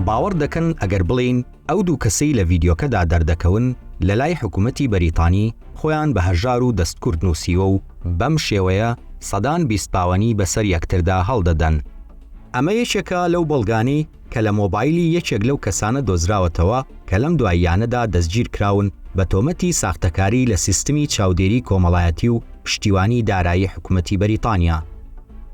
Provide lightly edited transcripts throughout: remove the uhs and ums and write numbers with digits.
باوەڕ دەکەن ئەگەر بڵین ئەو دوو کەسەی لە ڤیدیۆکەدا دەردەکەون لە لای حکوومەتی بەریتانی خۆیان بە هەژار و دەستکورد نووسیوە و بەم شێوەیە سەدان بیستپاوەنی بەسەر یەکتردا هەڵدەدەن. ئەمە یەکێکە لەو بەڵگانەی کە لە مۆبایلی یەکێک لەو کەسانە دۆزراوەتەوە کە لەم دواییانەدا دەستگیر کراون بە تۆمەتی ساختەکاری لە سیستمی چاودێری کۆمەڵایەتی و پشتیوانی دارایی حکوومەتی بەریتانیا.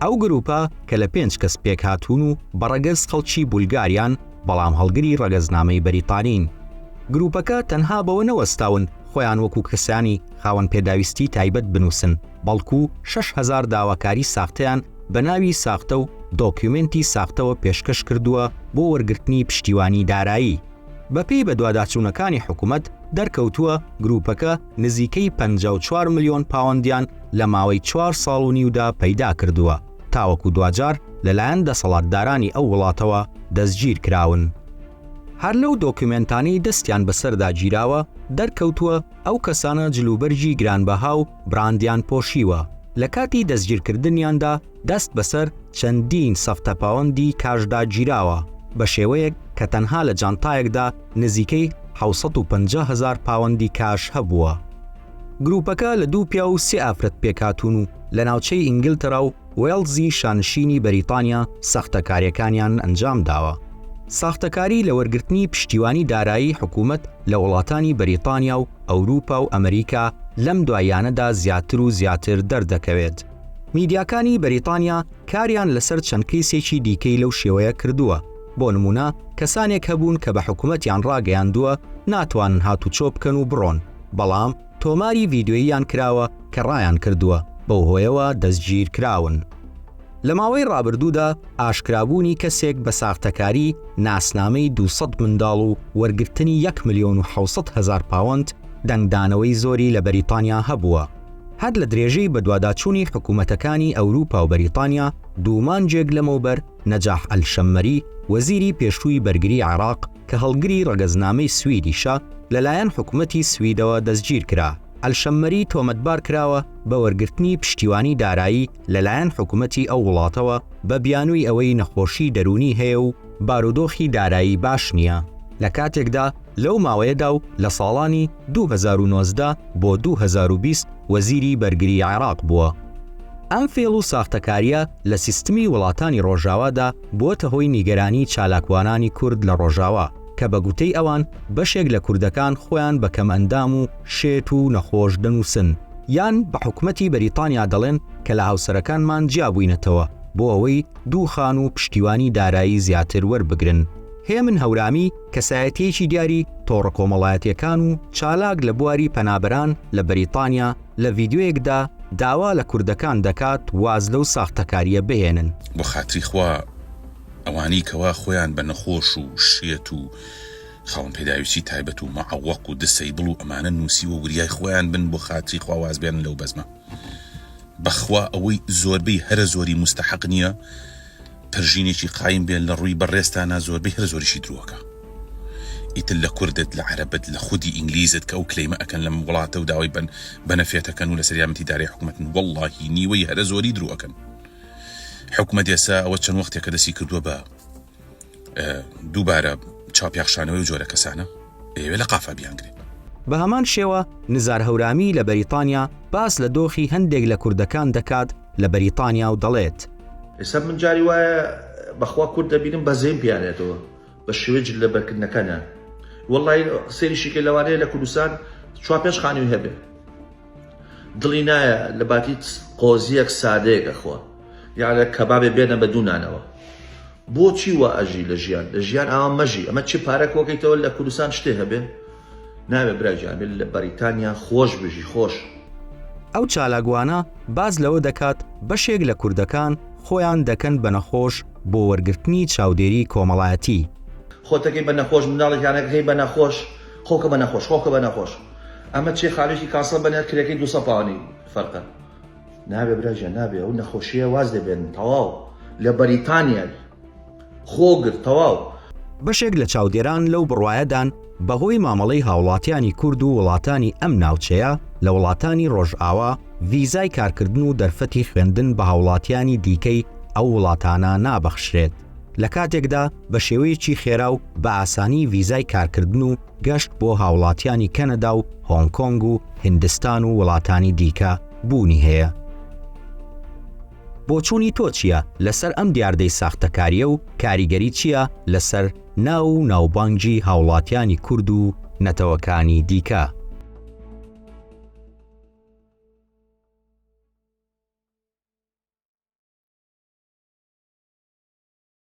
ئەو گروپە کە لە 5 کەس پێک هاتوون و بەڕەگەز خەڵکی بولگاریان بەڵام هەڵگری ڕەگەزنامەی بەریتانین. گروپەکە تەنها بەوە نەوەستاون خۆیان وەکو کەسانی خاوەن پێداویستی تایبەت بنووسن، بەڵکو 6,000 داواکاری ساختەیان بە ناوی ساختە و دۆکیومنتی ساختەوە پێشکەش کردووە بۆ وەرگرتنی پشتیوانی دارایی. بەپێی بە دواداچوونەکانی حکوومەت دەرکەوتووە گروپەکە نزیکەی 54 ملیۆن پاوەندیان لە ماوەی 4 ساڵ و نیودا پەیدا کردووە، تاوەکو دوجار لەلایەن دەسەڵاتدارانی ئەو وڵاتەوە دەستگیر کراون. هەر لەو دۆکیومنتانەی دەستیان بەسەردا گیراوە دەرکەوتووە ئەو کەسانە جلوبەرجی گرانبەها و براندیان پۆشیوە. لە کاتی دەستگیرکردنیاندا دەست بەسەر چەندین سەفتە پاوەندی کاشدا گیراوە بە شێوەیەک کە تەنها لە جانتایەکدا نزیکەی 750,000 پاوەندی کاش هەبووە. گروپەکە لە 2 پیا و 3 ئافرەت پێکاتون و لە ناوچەی ئینگلترا و وێڵزی شانشینی بەریتانیا ساختەکاریەکانیان ئەنجام داوە. ساختەکاری لە وەرگرتنی پشتیوانی دارایی حکوومەت لە وڵاتانی بەریتانیا و ئەوروپا و ئەمریکا لەم دواییانەدا زیاتر و زیاتر دەردەکەوێت. میدیاکانی بەریتانیا کاریان لەسەر چەند کەیسێکی دیکەی لەو شێوەیە کردووە. بۆ نمونە کەسانێک هەبوون کە بە حکوومەتیان ڕاگەیاندووە ناتوانن هاتوچۆ بکەن و بڕۆن، بەڵام تۆماری ڤیدیۆییان کراوە کە ڕایان کردووە، بەو هۆیەوە دەستگیر کراون. لە ماوەی ڕابردوودا ئاشکرابوونی کەسێک بە ساختەکاری ناسنامەی 200 منداڵ و وەرگرتنی 1,700,000 پاوەند دەنگدانەوەی زۆری لە بەریتانیا هەبووە. هەر لە درێژەی بەدواداچوونی حکوومەتەکانی ئەوروپا و بەریتانیا دوومانجێک لەمەوبەر نەجاح ئەلشەممەری وەزیری پێشووی بەرگری عێراق کە هەڵگری ڕەگەزنامەی سویدیشە لەلایەن حکوومەتی سویدەوە دەستگیر کرا. ئەلشەممەری تۆمەتبار کراوە بە وەرگرتنی پشتیوانی دارایی لەلایەن حکوومەتی ئەو وڵاتەوە بە بیانووی ئەوەی نەخۆشی دەرونی هەیە و بارودۆخی دارایی باش نییە. لە کاتێکدا لەو ماوەیەدا و لە ساڵانی 2019 بۆ 2020 وەزیری بەرگری عێراق بووە. ئەم فێڵ و ساختەکاریە لە سیستمی وڵاتانی ڕۆژاوادا بووەتە هۆی نیگەرانی چالاکوانانی کورد لە ڕۆژاوا کە بە گوتەی ئەوان بەشێک لە کوردەکان خۆیان بە کەمئەندام و شێت و نەخۆش دەنووسن، یان بە حکوومەتی بەریتانیا دەڵێن کە لە هاوسەرەکانمان جیابووینەتەوە بۆ ئەوەی دووخان و پشتیوانی دارایی زیاتر وەربگرن. هێمن هەورانی کەسایەتیەکی دیاری تۆڕە کۆمەڵایەتیەکان و چالاک لە بواری پەنابەران لە بەریتانیا لە ڤیدیۆیەکدا داوا لە کوردەکان دەکات واز لەو ساختەکاریە بهێنن. بۆ خاتری خوا ئەوانی کەوا خۆیان بە نەخۆش و شێت و خاوەن پێداویستی تایبەت و مەعەوەق و دسەیبڵ و ئەمانە نووسی و وریای خۆیان بن بۆ خاتری خوا واز بێنن لەو بەزمە. بەخوا ئەوەی زۆربەی هەرە زۆری مستەحەق نییە پەرژینێکی قایم بێن لە ڕووی بەڕێستانە زۆربەی هەر زۆریشی درۆکە. ئیتر لە کوردت لە عەرەبت لە خودی ئینگلیزت کە ئەو کلەیمە ئەکەن لەم وڵاتە و داوای بەنەفێتەکەن و لە سەریامەتی دارایی حکوومەتن وەڵڵاهی نیوەی هەرە زۆری درۆکەن. حکوومەت ئێستا ئەوە چەند وەختێکە دەستی کردووە بە دووبارە چاوپیاخشانەوەی و جۆرە کەسانە ئێوێ لە قافا بیانگرێت. بە هەمان شێوە نزار هەورامی لە بەریتانیا باس لە دۆخی هەندێک لە کوردەکان دەکات لە بەریتانیا و دەڵێت ئێستا من جاری وایە بەخوا کورد دەبینم بەزەیم پیانێتەوە بە شێوەی جلەبەرکردنەکانە. وەڵڵی سێریشیکە لەوانەیە لە کوردستان 4-5 خانووی هەبێ دڵی نایە لە باتیت قۆزیەک سادەیەکە خۆ یاە کەبابێ بێنە بە دوونانەوە. بۆچی وا ئەژی لە ژیان ئاوا مەژی ئەمە چی پارەک وەکەیتەوە لە کوردستان شتێ هەبێ ناوێ براجان لە بەریتانیا خۆش بژی خۆش. ئەو چالاگوانە باز لەوە دەکات بەشێک لە کوردەکان خۆیان دەکەن بە نەخۆش بۆ وەرگرتنی چاودێری کۆمەڵایەتی. خۆتەکەی بە نەخۆش منداڵێکیانەکەی بە نەخۆش خۆکە بە نەخۆش خۆکە بە نەخۆش. ئەمە چێ خاڵێکی کاسە بەنێت کرێکەی 200 پاوانی فەرقە نابێ براژە نابێ ئەو نەخۆشیە واز دەبێن تەواو لە بەریتانیا خۆگر تەواو. بەشێک لە چاودێران لەو بڕوایەدان بەهۆی مامەڵەی هاوڵاتیانی کورد و وڵاتانی ئەم ناوچەیە لە وڵاتانی ڕۆژئاوا ڤیزای کارکردن و دەرفەتی خوێندن بە هاوڵاتیانی دیکەی ئەو وڵاتانە نابەخشرێت. لە کاتێکدا بە شێوەیەکی خێرا و بە ئاسانی ڤیزای کارکردن و گەشت بۆ هاوڵاتیانی کەنەدا و هۆنگ کۆنگ و هیندستان و وڵاتانی دیکە بوونی هەیە. بۆچوونی تۆ چییە لەسەر ئەم دیاردەی ساختەکاریە و کاریگەری چییە لەسەر ناو و ناوبانگی هاوڵاتیانی کورد و نەتەوەکانی دیکە؟